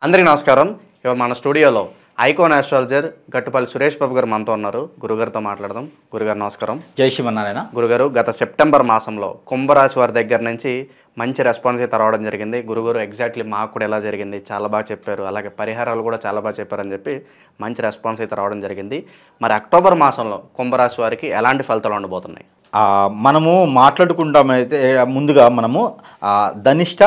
అందరికీ నమస్కారం. ఇవాళ మన స్టూడియోలో ఐకాన్ ఆస్ట్రాలజర్ గట్టుపల్లి సురేష్ బాబు గారు మనతో ఉన్నారు. గురుగారితో మాట్లాడదాం. గురుగారు నమస్కారం. జై శ్రీమన్నారాయణ. గురుగారు, గత సెప్టెంబర్ మాసంలో కుంభరాశి వారి దగ్గర నుంచి మంచి రెస్పాన్స్ అయితే రావడం జరిగింది. గురుగారు ఎగ్జాక్ట్లీ మాకు కూడా ఎలా జరిగింది చాలా బాగా చెప్పారు, అలాగే పరిహారాలు కూడా చాలా బాగా చెప్పారని చెప్పి మంచి రెస్పాన్స్ అయితే రావడం జరిగింది. మరి అక్టోబర్ మాసంలో కుంభరాశి వారికి ఎలాంటి ఫలితాలు ఉండబోతున్నాయి? మనము మాట్లాడుకుంటామైతే ముందుగా మనము ధనిష్ట,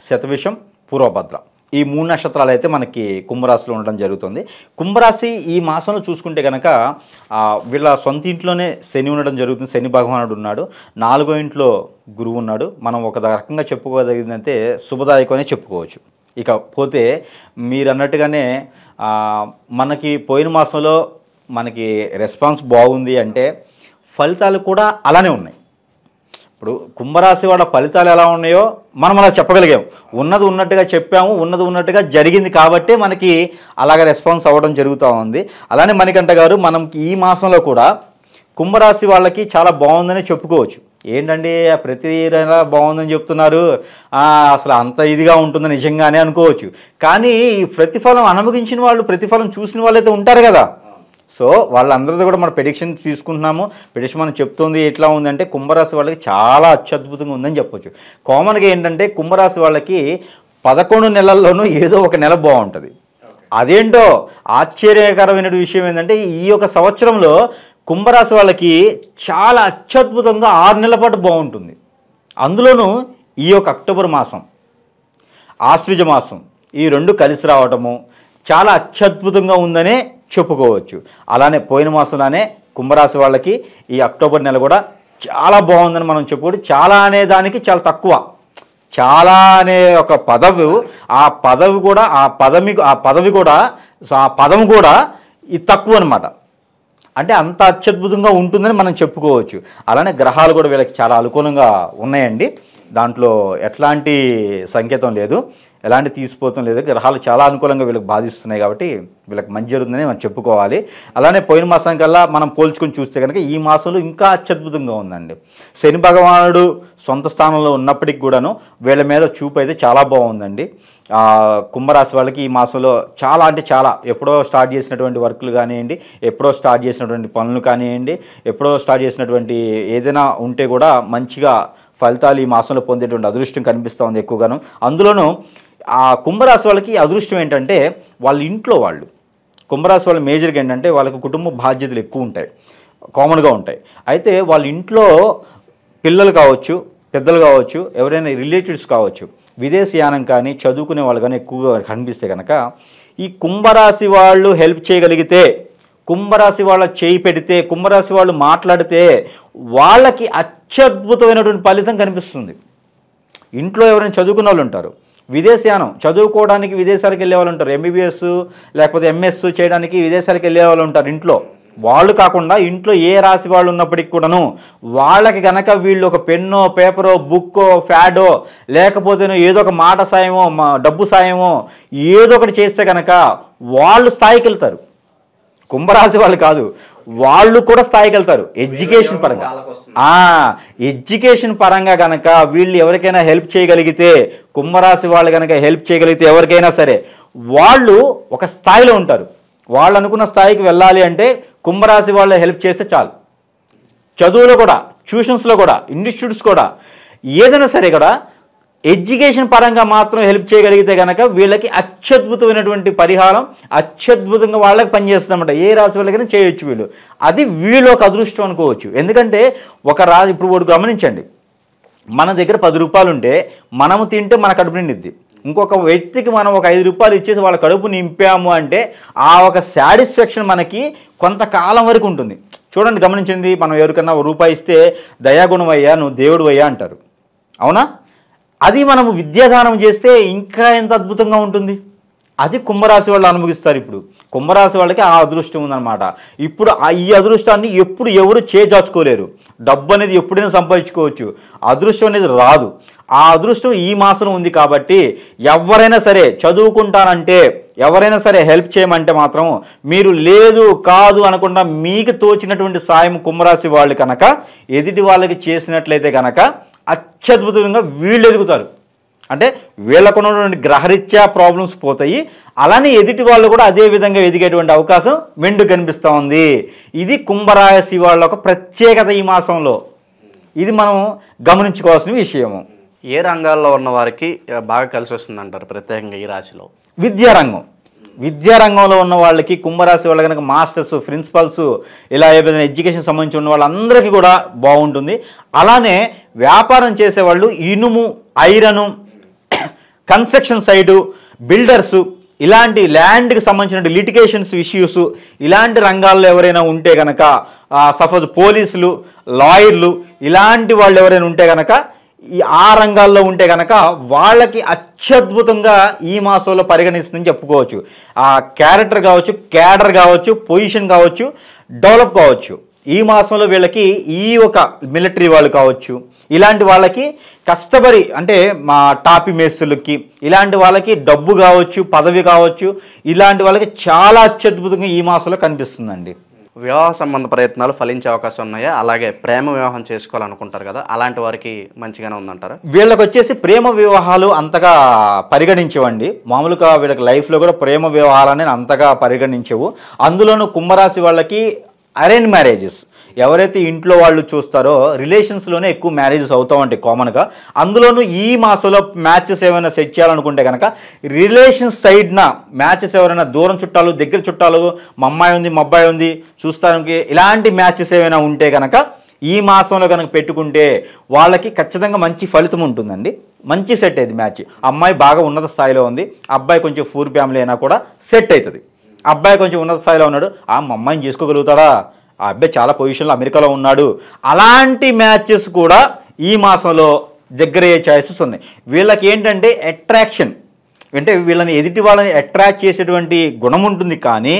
శతవిషం, పూర్వభద్ర ఈ 3 నక్షత్రాలు అయితే మనకి కుంభరాశిలో ఉండడం జరుగుతుంది. కుంభరాశి ఈ మాసంలో చూసుకుంటే కనుక వీళ్ళ సొంత ఇంట్లోనే శని ఉండడం జరుగుతుంది. శని భగవానుడు ఉన్నాడు. 4వ ఇంట్లో గురువు ఉన్నాడు. మనం ఒక రకంగా చెప్పుకోదగిందంటే శుభదాయకమనే చెప్పుకోవచ్చు. ఇక పోతే మీరు అన్నట్టుగానే మనకి పోయిన మాసంలో మనకి రెస్పాన్స్ బాగుంది అంటే ఫలితాలు కూడా అలానే ఉన్నాయి. ఇప్పుడు కుంభరాశి వాళ్ళ ఫలితాలు ఎలా ఉన్నాయో మనం అలా చెప్పగలిగాం. ఉన్నది ఉన్నట్టుగా చెప్పాము, ఉన్నది ఉన్నట్టుగా జరిగింది కాబట్టి మనకి అలాగ రెస్పాన్స్ అవ్వడం జరుగుతూ ఉంది. అలానే మణికంఠ గారు, మనం ఈ మాసంలో కూడా కుంభరాశి వాళ్ళకి చాలా బాగుందని చెప్పుకోవచ్చు. ఏంటండి ప్రతి నెల బాగుందని చెప్తున్నారు, అసలు అంత ఇదిగా ఉంటుందని నిజంగానే అనుకోవచ్చు. కానీ ఈ ప్రతిఫలం అనుభవించిన వాళ్ళు, ప్రతిఫలం చూసిన వాళ్ళైతే ఉంటారు కదా. సో వాళ్ళందరితో కూడా మనం ప్రెడిక్షన్ తీసుకుంటున్నాము. ప్రెడిక్షన్ మనం చెప్తుంది ఎట్లా ఉందంటే కుంభరాశి వాళ్ళకి చాలా అత్యద్భుతంగా ఉందని చెప్పొచ్చు. కామన్గా ఏంటంటే కుంభరాశి వాళ్ళకి 11 నెలల్లోనూ ఏదో ఒక నెల బాగుంటుంది. అదేంటో ఆశ్చర్యకరమైన విషయం ఏంటంటే ఈ యొక్క సంవత్సరంలో కుంభరాశి వాళ్ళకి చాలా అత్యద్భుతంగా 6 నెలల పాటు బాగుంటుంది. అందులోనూ ఈ యొక్క అక్టోబర్ మాసం, ఆశ్వీజ మాసం ఈ 2 కలిసి రావటము చాలా అత్యద్భుతంగా ఉందనే చెప్పుకోవచ్చు. అలానే పోయిన మాసంలోనే కుంభరాశి వాళ్ళకి ఈ అక్టోబర్ నెల కూడా చాలా బాగుందని మనం చెప్పుకోవచ్చు. చాలా అనే దానికి చాలా తక్కువ. చాలా అనే ఒక పదవి, ఆ పదము కూడా ఇది తక్కువ అనమాట. అంటే అంత అత్యద్భుతంగా ఉంటుందని మనం చెప్పుకోవచ్చు. అలానే గ్రహాలు కూడా వీళ్ళకి చాలా అనుకూలంగా ఉన్నాయండి. దాంట్లో ఎట్లాంటి సంకేతం లేదు, ఎలాంటి తీసిపోతం లేదు. గ్రహాలు చాలా అనుకూలంగా వీళ్ళకి బాధిస్తున్నాయి కాబట్టి వీళ్ళకి మంచి జరుగుతుందని మనం చెప్పుకోవాలి. అలానే పోయిన మాసం కల్లా మనం పోల్చుకొని చూస్తే కనుక ఈ మాసంలో ఇంకా అత్యద్భుతంగా ఉందండి. శని భగవానుడు సొంత స్థానంలో ఉన్నప్పటికి కూడాను వీళ్ళ మీద చూపు అయితే చాలా బాగుందండి. కుంభరాశి వాళ్ళకి ఈ మాసంలో చాలా అంటే చాలా, ఎప్పుడో స్టార్ట్ చేసినటువంటి వర్కులు కానివ్వండి, ఎప్పుడో స్టార్ట్ చేసినటువంటి పనులు కానివ్వండి, ఎప్పుడో స్టార్ట్ చేసినటువంటి ఏదైనా ఉంటే కూడా మంచిగా ఫలితాలు ఈ మాసంలో పొందేటువంటి అదృష్టం కనిపిస్తూ ఉంది ఎక్కువగాను. అందులోనూ ఆ కుంభరాశి వాళ్ళకి అదృష్టం ఏంటంటే వాళ్ళ ఇంట్లో వాళ్ళు, కుంభరాశి వాళ్ళ మేజర్గా ఏంటంటే వాళ్ళకి కుటుంబ బాధ్యతలు ఎక్కువ ఉంటాయి, కామన్గా ఉంటాయి. అయితే వాళ్ళ ఇంట్లో పిల్లలు కావచ్చు, పెద్దలు కావచ్చు, ఎవరైనా రిలేటివ్స్ కావచ్చు, విదేశీయానం కానీ చదువుకునే వాళ్ళు కానీ ఎక్కువగా కనిపిస్తే కనుక ఈ కుంభరాశి వాళ్ళు హెల్ప్ చేయగలిగితే, కుంభరాశి వాళ్ళ చేయి పెడితే, కుంభరాశి వాళ్ళు మాట్లాడితే వాళ్ళకి అత్యద్భుతమైనటువంటి ఫలితం కనిపిస్తుంది. ఇంట్లో ఎవరైనా చదువుకున్న వాళ్ళు ఉంటారు, విదేశయానం చదువుకోవడానికి విదేశాలకు వెళ్ళే వాళ్ళు ఉంటారు, ఎంబీబీఎస్ లేకపోతే ఎంఎస్ చేయడానికి విదేశాలకు వెళ్ళే వాళ్ళు ఉంటారు. ఇంట్లో వాళ్ళు కాకుండా ఇంట్లో ఏ రాశి వాళ్ళు ఉన్నప్పటికి కూడాను వాళ్ళకి కనుక వీళ్ళు ఒక పెన్నో, పేపరో, బుక్కో, ఫ్యాడో లేకపోతే ఏదో ఒక మాట సాయమో, డబ్బు సాయమో ఏదో ఒకటి చేస్తే కనుక వాళ్ళు స్థాయికి వెళ్తారు. కుంభరాశి వాళ్ళు కాదు, వాళ్ళు కూడా స్థాయికి వెళ్తారు. ఎడ్యుకేషన్ పరంగా కనుక వీళ్ళు ఎవరికైనా హెల్ప్ చేయగలిగితే, కుంభరాశి వాళ్ళు కనుక హెల్ప్ చేయగలిగితే ఎవరికైనా సరే వాళ్ళు ఒక స్థాయిలో ఉంటారు. వాళ్ళు అనుకున్న స్థాయికి వెళ్ళాలి అంటే కుంభరాశి వాళ్ళు హెల్ప్ చేస్తే చాలు. చదువులో కూడా, ట్యూషన్స్లో కూడా, ఇన్స్టిట్యూట్స్ కూడా, ఏదైనా సరే కూడా ఎడ్యుకేషన్ పరంగా మాత్రం హెల్ప్ చేయగలిగితే కనుక వీళ్ళకి అత్యద్భుతమైనటువంటి పరిహారం అత్యద్భుతంగా వాళ్ళకి పనిచేస్తుందన్నమాట. ఏ రాశి వాళ్ళకైనా చేయొచ్చు వీళ్ళు. అది వీళ్ళు ఒక అదృష్టం అనుకోవచ్చు. ఎందుకంటే ఒక రాశి, ఇప్పుడు గమనించండి, మన దగ్గర 10 రూపాయలు ఉంటే మనము తింటే మన కడుపు నిండిద్ది. ఇంకొక వ్యక్తికి మనం ఒక 5 రూపాయలు ఇచ్చేసి వాళ్ళ కడుపు నింపాము అంటే ఆ ఒక సాటిస్ఫాక్షన్ మనకి కొంతకాలం వరకు ఉంటుంది. చూడండి, గమనించండి, మనం ఎవరికన్నా రూపాయి ఇస్తే దయాగుణం అయ్యా, నువ్వు దేవుడు అయ్యా అంటారు, అవునా? అది మనము విద్యాదానం చేస్తే ఇంకా ఎంత అద్భుతంగా ఉంటుంది. అది కుంభరాశి వాళ్ళు అనుభవిస్తారు. ఇప్పుడు కుంభరాశి వాళ్ళకి ఆ అదృష్టం ఉందన్నమాట. ఇప్పుడు ఈ అదృష్టాన్ని ఎప్పుడు ఎవరు చేజార్చుకోలేరు. డబ్బు అనేది ఎప్పుడైనా సంపాదించుకోవచ్చు, అదృష్టం అనేది రాదు. ఆ అదృష్టం ఈ మాసం ఉంది కాబట్టి ఎవరైనా సరే చదువుకుంటానంటే, ఎవరైనా సరే హెల్ప్ చేయమంటే మాత్రం మీరు లేదు కాదు అనకుండా మీకు తోచినటువంటి సాయం కుంభరాశి వాళ్ళు కనుక ఎదుటి వాళ్ళకి చేసినట్లయితే కనుక అత్యద్భుతంగా వీళ్ళు ఎదుగుతారు. అంటే వీళ్ళకున్నటువంటి గ్రహరీత్యా ప్రాబ్లమ్స్ పోతాయి, అలానే ఎదుటి వాళ్ళు కూడా అదే విధంగా ఎదిగేటువంటి అవకాశం మెండు కనిపిస్తూ ఉంది. ఇది కుంభరాశి వాళ్ళ ఒక ప్రత్యేకత ఈ మాసంలో. ఇది మనం గమనించుకోవాల్సిన విషయము. ఏ రంగాల్లో ఉన్న వారికి బాగా కలిసి వస్తుంది అంటారు ప్రత్యేకంగా ఈ రాశిలో? విద్యారంగంలో ఉన్న వాళ్ళకి, కుంభరాశి వాళ్ళకి కనుక మాస్టర్స్, ప్రిన్సిపల్స్, ఇలా ఏదైనా ఎడ్యుకేషన్ సంబంధించి ఉన్న వాళ్ళందరికీ కూడా బాగుంటుంది. అలానే వ్యాపారం చేసేవాళ్ళు ఇనుము, ఐరను, కన్స్ట్రక్షన్ సైడు, బిల్డర్సు, ఇలాంటి ల్యాండ్కి సంబంధించిన లిటిగేషన్స్ ఇష్యూస్, ఇలాంటి రంగాల్లో ఎవరైనా ఉంటే కనుక, సపోజ్ పోలీసులు, లాయర్లు, ఇలాంటి వాళ్ళు ఎవరైనా ఉంటే కనుక, ఆ రంగాల్లో ఉంటే కనుక వాళ్ళకి అత్యద్భుతంగా ఈ మాసంలో పరిగణిస్తుందని చెప్పుకోవచ్చు. ఆ క్యారెక్టర్ కావచ్చు, క్యాడర్ కావచ్చు, పొజిషన్ కావచ్చు, డెవలప్ కావచ్చు. ఈ మాసంలో వీళ్ళకి ఈ ఒక మిలిటరీ వాళ్ళు కావచ్చు, ఇలాంటి వాళ్ళకి కష్టపడి, అంటే మా టాపీ మేస్తులకి, ఇలాంటి వాళ్ళకి డబ్బు కావచ్చు, పదవి కావచ్చు, ఇలాంటి వాళ్ళకి చాలా అత్యద్భుతంగా ఈ మాసంలో కనిపిస్తుందండి. వివాహ సంబంధ ప్రయత్నాలు ఫలించే అవకాశం ఉన్నాయా? అలాగే ప్రేమ వివాహం చేసుకోవాలనుకుంటారు కదా, అలాంటి వారికి మంచిగానే ఉందంటారా? వీళ్ళకి వచ్చేసి ప్రేమ వివాహాలు అంతగా పరిగణించవండి. మామూలుగా వీళ్ళకి లైఫ్లో కూడా ప్రేమ వివాహాలని అంతగా పరిగణించవు. అందులోనూ కుంభరాశి వాళ్ళకి అరేంజ్ మ్యారేజెస్ ఎవరైతే ఇంట్లో వాళ్ళు చూస్తారో రిలేషన్స్లోనే ఎక్కువ మ్యారేజెస్ అవుతూ ఉంటాయి కామన్గా. అందులోనూ ఈ మాసంలో మ్యాచెస్ ఏమైనా సెట్ చేయాలనుకుంటే కనుక రిలేషన్స్ సైడ్న మ్యాచెస్ ఎవరైనా దూరం చుట్టాలు, దగ్గర చుట్టాలు, మా అమ్మాయి ఉంది, మా అబ్బాయి ఉంది చూస్తానికి, ఇలాంటి మ్యాచెస్ ఏమైనా ఉంటే కనుక ఈ మాసంలో కనుక పెట్టుకుంటే వాళ్ళకి ఖచ్చితంగా మంచి ఫలితం ఉంటుందండి. మంచి సెట్ అయ్యింది మ్యాచ్. అమ్మాయి బాగా ఉన్నత స్థాయిలో ఉంది, అబ్బాయి కొంచెం పూర్ ఫ్యామిలీ అయినా కూడా సెట్ అవుతుంది. అబ్బాయి కొంచెం ఉన్నత స్థాయిలో ఉన్నాడు, మా అమ్మాయిని చేసుకోగలుగుతాడా, ఆ అబ్బాయి చాలా పొజిషన్లో అమెరికాలో ఉన్నాడు, అలాంటి మ్యాచెస్ కూడా ఈ మాసంలో దగ్గర అయ్యే ఛాయిసెస్ ఉన్నాయి. వీళ్ళకి ఏంటంటే అట్రాక్షన్, అంటే వీళ్ళని ఎదుటి వాళ్ళని అట్రాక్ట్ చేసేటువంటి గుణం ఉంటుంది. కానీ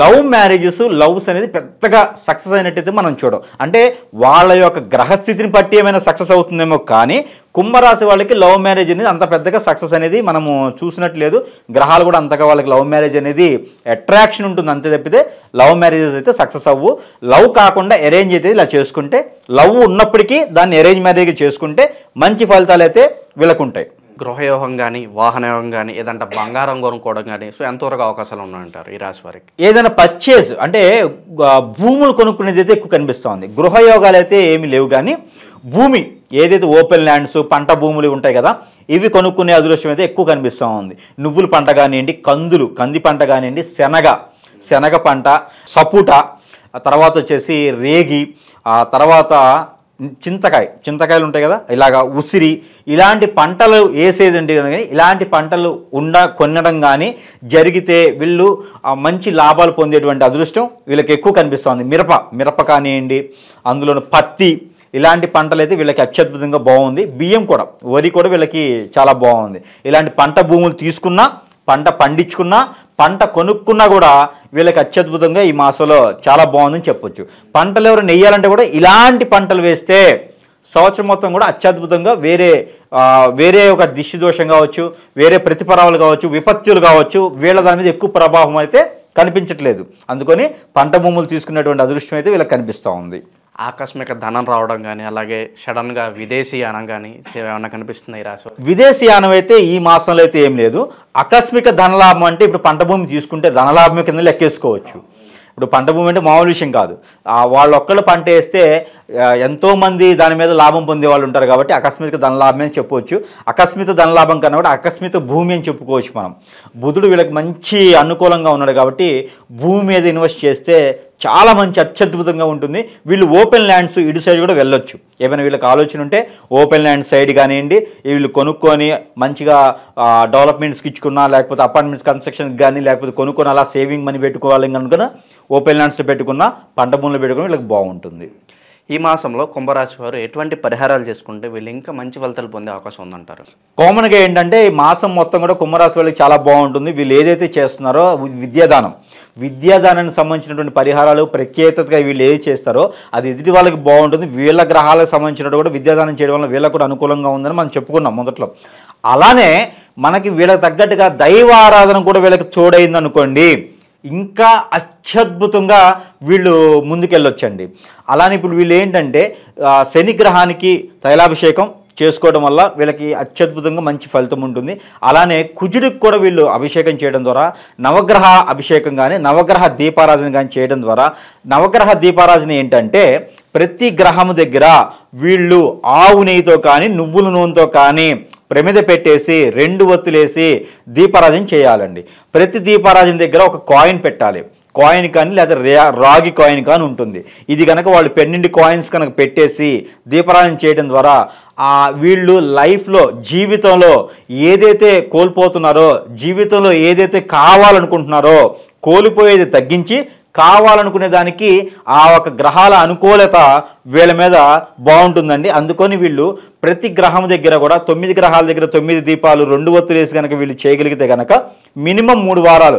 లవ్ మ్యారేజెస్, లవ్స్ అనేది పెద్దగా సక్సెస్ అయినట్టయితే మనం చూడం. అంటే వాళ్ళ యొక్క గ్రహస్థితిని బట్టి ఏమైనా సక్సెస్ అవుతుందేమో, కానీ కుంభరాశి వాళ్ళకి లవ్ మ్యారేజ్ అనేది అంత పెద్దగా సక్సెస్ అనేది మనము చూసినట్లేదు. గ్రహాలు కూడా అంతగా వాళ్ళకి లవ్ మ్యారేజ్ అనేది అట్రాక్షన్ ఉంటుంది అంతే తప్పితే లవ్ మ్యారేజెస్ అయితే సక్సెస్ అవ్వు. లవ్ కాకుండా అరేంజ్ అయితే ఇలా చేసుకుంటే, లవ్ ఉన్నప్పటికీ దాన్ని అరేంజ్ మ్యారేజ్ చేసుకుంటే మంచి ఫలితాలు అయితే వీళ్ళకు ఉంటాయి. గృహయోగం కానీ, వాహనయోగం కానీ, ఏదంటే బంగారం కొనుక్కోవడం కానీ, సో ఎంతవరకు అవకాశాలు ఉన్నాయంటారు ఈ రాశి వారికి? ఏదైనా పర్చేజ్ అంటే భూములు కొనుక్కునేది అయితే ఎక్కువ కనిపిస్తుంది. గృహయోగాలు అయితే ఏమీ లేవు, కానీ భూమి ఏదైతే ఓపెన్ ల్యాండ్స్, పంట భూములు ఉంటాయి కదా, ఇవి కొనుక్కునే అదృష్టం అయితే ఎక్కువ కనిపిస్తూ ఉంది. నువ్వుల పంట కానివ్వండి, కంది పంట కానివ్వండి, శనగ పంట, సపోట, తర్వాత వచ్చేసి రేగి, తర్వాత చింతకాయలు ఉంటాయి కదా, ఇలాగా ఉసిరి, ఇలాంటి పంటలు వేసేదండి. కానీ ఇలాంటి పంటలు కొనడం కానీ జరిగితే వీళ్ళు మంచి లాభాలు పొందేటువంటి అదృష్టం వీళ్ళకి ఎక్కువ కనిపిస్తుంది. మిరప కానివ్వండి, అందులోని పత్తి, ఇలాంటి పంటలు అయితే వీళ్ళకి అత్యద్భుతంగా బాగుంది. బియ్యం కూడా, వరి కూడా వీళ్ళకి చాలా బాగుంది. ఇలాంటి పంట భూములు తీసుకున్నా, పంట పండించుకున్నా, పంట కొనుక్కున్నా కూడా వీళ్ళకి అత్యద్భుతంగా ఈ మాసంలో చాలా బాగుందని చెప్పొచ్చు. పంటలు ఎవరు నెయ్యాలంటే కూడా ఇలాంటి పంటలు వేస్తే సంవత్సరం మొత్తం కూడా అత్యద్భుతంగా వేరే ఒక దిష్టి దోషం కావచ్చు, వేరే ప్రతిపరాలు కావచ్చు, విపత్తులు కావచ్చు, వీళ్ళ దాని మీద ఎక్కువ ప్రభావం అయితే కనిపించట్లేదు. అందుకని పంట భూములు తీసుకునేటువంటి అదృష్టం అయితే వీళ్ళకి కనిపిస్తూ ఉంది. ఆకస్మిక ధనం రావడం కానీ, అలాగే సడన్గా విదేశీయానం కానీ ఏమైనా కనిపిస్తుంది ఈ రాశి? విదేశీయానం అయితే ఈ మాసంలో అయితే ఏం లేదు. ఆకస్మిక ధనలాభం అంటే ఇప్పుడు పంట భూమి తీసుకుంటే ధనలాభం కింద లెక్కేసుకోవచ్చు. ఇప్పుడు పంట భూమి అంటే మామూలు విషయం కాదు. వాళ్ళొక్కళ్ళు పంట వేస్తే ఎంతోమంది దాని మీద లాభం పొందే వాళ్ళు ఉంటారు కాబట్టి ఆకస్మిక ధనలాభం అని చెప్పవచ్చు. ఆకస్మిక ధనలాభం కన్నా కూడా ఆకస్మిక భూమి అని చెప్పుకోవచ్చు మనం. బుధుడు వీళ్ళకి మంచి అనుకూలంగా ఉన్నాడు కాబట్టి భూమి మీద ఇన్వెస్ట్ చేస్తే చాలా మంచి అత్యద్భుతంగా ఉంటుంది. వీళ్ళు ఓపెన్ ల్యాండ్స్ ఇటు సైడ్ కూడా వెళ్ళొచ్చు. ఏమైనా వీళ్ళకి ఆలోచన ఉంటే ఓపెన్ ల్యాండ్ సైడ్ కానివ్వండి, వీళ్ళు కొనుక్కొని మంచిగా డెవలప్మెంట్స్కి ఇచ్చుకున్నా, లేకపోతే అపార్ట్మెంట్స్ కన్స్ట్రక్షన్కి కానీ, లేకపోతే కొనుక్కొని అలా సేవింగ్ మనీ పెట్టుకోవాలి కనుక ఓపెన్ ల్యాండ్స్లో పెట్టుకున్నా, పంట భూములు పెట్టుకుని వీళ్ళకి బాగుంటుంది. ఈ మాసంలో కుంభరాశి వారు ఎటువంటి పరిహారాలు చేసుకుంటే వీళ్ళు ఇంకా మంచి ఫలితాలు పొందే అవకాశం ఉందంటారు? కామన్గా ఏంటంటే ఈ మాసం మొత్తం కూడా కుంభరాశి వాళ్ళకి చాలా బాగుంటుంది. వీళ్ళు ఏదైతే చేస్తున్నారో విద్యాదానానికి సంబంధించినటువంటి పరిహారాలు ప్రత్యేకతగా వీళ్ళు ఏది చేస్తారో అది ఎదుటి వాళ్ళకి బాగుంటుంది. వీళ్ళ గ్రహాలకు సంబంధించినట్టు కూడా విద్యాదానం చేయడం వల్ల వీళ్ళకు కూడా అనుకూలంగా ఉందని మనం చెప్పుకున్నాం మొదట్లో. అలానే మనకి వీళ్ళకి తగ్గట్టుగా దైవ ఆరాధన కూడా వీళ్ళకి తోడైంది అనుకోండి, ఇంకా అత్యద్భుతంగా వీళ్ళు ముందుకెళ్ళొచ్చండి. అలానే ఇప్పుడు వీళ్ళు ఏంటంటే శని గ్రహానికి తైలాభిషేకం చేసుకోవడం వల్ల వీళ్ళకి అత్యద్భుతంగా మంచి ఫలితం ఉంటుంది. అలానే కుజుడికి కూడా వీళ్ళు అభిషేకం చేయడం ద్వారా నవగ్రహ అభిషేకం కానీ నవగ్రహ దీపారాధన కానీ చేయడం ద్వారా నవగ్రహ దీపారాధన ఏంటంటే ప్రతి గ్రహము దగ్గర వీళ్ళు ఆవు నెయ్యితో కానీ నువ్వుల నూనెతో కానీ ప్రమిద పెట్టేసి 2 ఒత్తులేసి దీపారాధన చేయాలండి. ప్రతి దీపారాధన దగ్గర ఒక కాయిన్ పెట్టాలి. కాయిన్ కానీ లేదా రాగి కాయిన్ కానీ ఉంటుంది. ఇది కనుక వాళ్ళు పెన్నిండి కాయిన్స్ కనుక పెట్టేసి దీపారాధన చేయడం ద్వారా వీళ్ళు లైఫ్లో జీవితంలో ఏదైతే కోల్పోతున్నారో జీవితంలో ఏదైతే కావాలనుకుంటున్నారో కోల్పోయేది తగ్గించి కావాలనుకునే దానికి ఆ ఒక గ్రహాల అనుకూలత వీళ్ళ మీద బాగుంటుందండి. అందుకని వీళ్ళు ప్రతి గ్రహం దగ్గర కూడా 9 గ్రహాల దగ్గర 9 దీపాలు 2 ఒత్తులేసి కనుక వీళ్ళు చేయగలిగితే కనుక మినిమం 3 వారాలు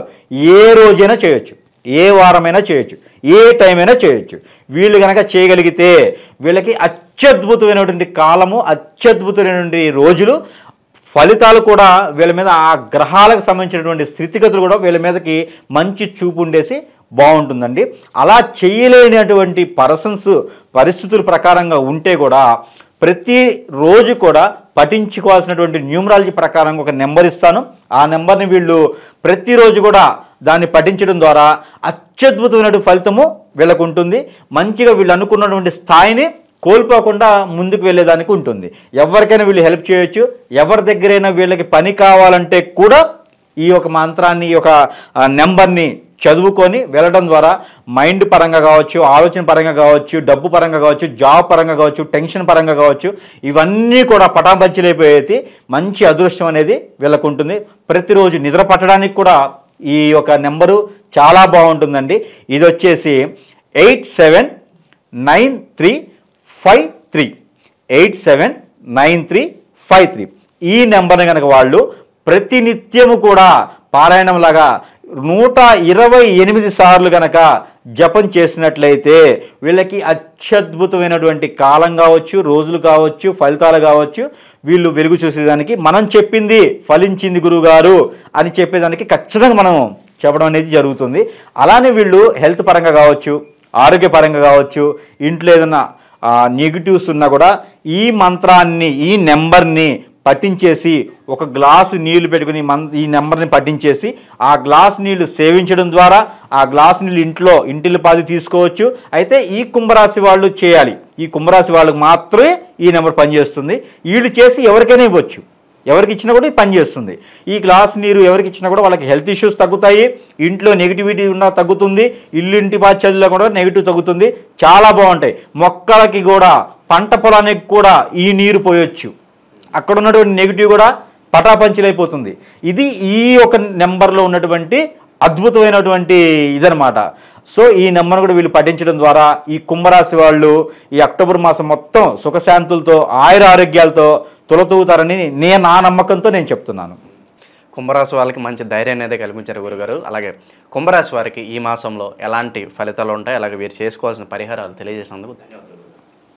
ఏ రోజైనా చేయొచ్చు, ఏ వారమైనా చేయొచ్చు, ఏ టైం అయినా చేయొచ్చు. వీళ్ళు కనుక చేయగలిగితే వీళ్ళకి అత్యద్భుతమైనటువంటి కాలము, అత్యద్భుతమైనటువంటి రోజులు, ఫలితాలు కూడా వీళ్ళ మీద ఆ గ్రహాలకు సంబంధించినటువంటి స్థితిగతులు కూడా వీళ్ళ మీదకి మంచి చూపు ఉండేసి బాగుంటుందండి. అలా చేయలేనటువంటి పరిస్థితుల ప్రకారంగా ఉంటే కూడా ప్రతిరోజు కూడా పఠించుకోవాల్సినటువంటి న్యూమరాలజీ ప్రకారంగా ఒక నెంబర్ ఇస్తాను. ఆ నెంబర్ని వీళ్ళు ప్రతిరోజు కూడా దాన్ని పఠించడం ద్వారా అత్యద్భుతమైనటువంటి ఫలితము వీళ్ళకు ఉంటుంది. మంచిగా వీళ్ళు అనుకున్నటువంటి స్థాయిని కోల్పోకుండా ముందుకు వెళ్ళేదానికి ఉంటుంది. ఎవరికైనా వీళ్ళు హెల్ప్ చేయొచ్చు. ఎవరి దగ్గరైనా వీళ్ళకి పని కావాలంటే కూడా ఈ యొక్క మంత్రాన్ని, ఈ యొక్క నెంబర్ని చదువుకొని వెళ్ళడం ద్వారా మైండ్ పరంగా కావచ్చు, ఆలోచన పరంగా కావచ్చు, డబ్బు పరంగా కావచ్చు, జాబ్ పరంగా కావచ్చు, టెన్షన్ పరంగా కావచ్చు, ఇవన్నీ కూడా పటాపంచలైపోయేది మంచి అదృష్టం అనేది వీళ్ళకు ఉంటుంది. ప్రతిరోజు నిద్ర పట్టడానికి కూడా ఈ యొక్క నెంబరు చాలా బాగుంటుందండి. ఇది వచ్చేసి 879353 879353. ఈ నెంబర్ని కనుక వాళ్ళు ప్రతినిత్యము కూడా పారాయణంలాగా 128 సార్లు గనక జపం చేసినట్లయితే వీళ్ళకి అత్యద్భుతమైనటువంటి కాలం కావచ్చు, రోజులు కావచ్చు, ఫలితాలు కావచ్చు, వీళ్ళు వెలుగు చూసేదానికి మనం చెప్పింది ఫలించింది గురువుగారు అని చెప్పేదానికి ఖచ్చితంగా మనం చెప్పడం అనేది జరుగుతుంది. అలానే వీళ్ళు హెల్త్ పరంగా కావచ్చు, ఆరోగ్యపరంగా కావచ్చు, ఇంట్లో ఏదైనా నెగిటివ్స్ ఉన్నా కూడా ఈ మంత్రాన్ని, ఈ నెంబర్ని పట్టించేసి ఒక గ్లాసు నీళ్లు పెట్టుకుని ఈ నెంబర్ని పట్టించేసి ఆ గ్లాస్ నీళ్లు సేవించడం ద్వారా ఆ గ్లాస్ నీళ్ళు ఇంటిల్లిపాది తీసుకోవచ్చు. అయితే ఈ కుంభరాశి వాళ్ళు చేయాలి. ఈ కుంభరాశి వాళ్ళకి మాత్రమే ఈ నెంబర్ పనిచేస్తుంది. వీళ్ళు చేసి ఎవరికైనా ఇవ్వచ్చు, ఎవరికి ఇచ్చినా కూడా పనిచేస్తుంది. ఈ గ్లాస్ నీరు ఎవరికి ఇచ్చినా కూడా వాళ్ళకి హెల్త్ ఇష్యూస్ తగ్గుతాయి, ఇంట్లో నెగిటివిటీ ఉన్నా తగ్గుతుంది, ఇల్లుంటి బాధ్యతల్లో కూడా నెగిటివ్ తగ్గుతుంది. చాలా బాగుంటాయి. మొక్కలకి కూడా, పంట పొలానికి కూడా ఈ నీరు పోయొచ్చు. అక్కడ ఉన్నటువంటి నెగిటివ్ కూడా పటాపంచలైపోతుంది. ఇది ఈ ఒక నెంబర్లో ఉన్నటువంటి అద్భుతమైనటువంటి ఇదనమాట. సో ఈ నెంబర్ను కూడా వీళ్ళు పఠించడం ద్వారా ఈ కుంభరాశి వాళ్ళు ఈ అక్టోబర్ మాసం మొత్తం సుఖశాంతులతో, ఆయుర ఆరోగ్యాలతో తులతూగుతారని నా నమ్మకంతో నేను చెప్తున్నాను. కుంభరాశి వాళ్ళకి మంచి ధైర్యాన్ని అయితే కల్పించారు గురుగారు. అలాగే కుంభరాశి వారికి ఈ మాసంలో ఎలాంటి ఫలితాలు ఉంటాయి, అలాగే వీరు చేసుకోవాల్సిన పరిహారాలు తెలియజేసినందుకు ధన్యవాదాలు.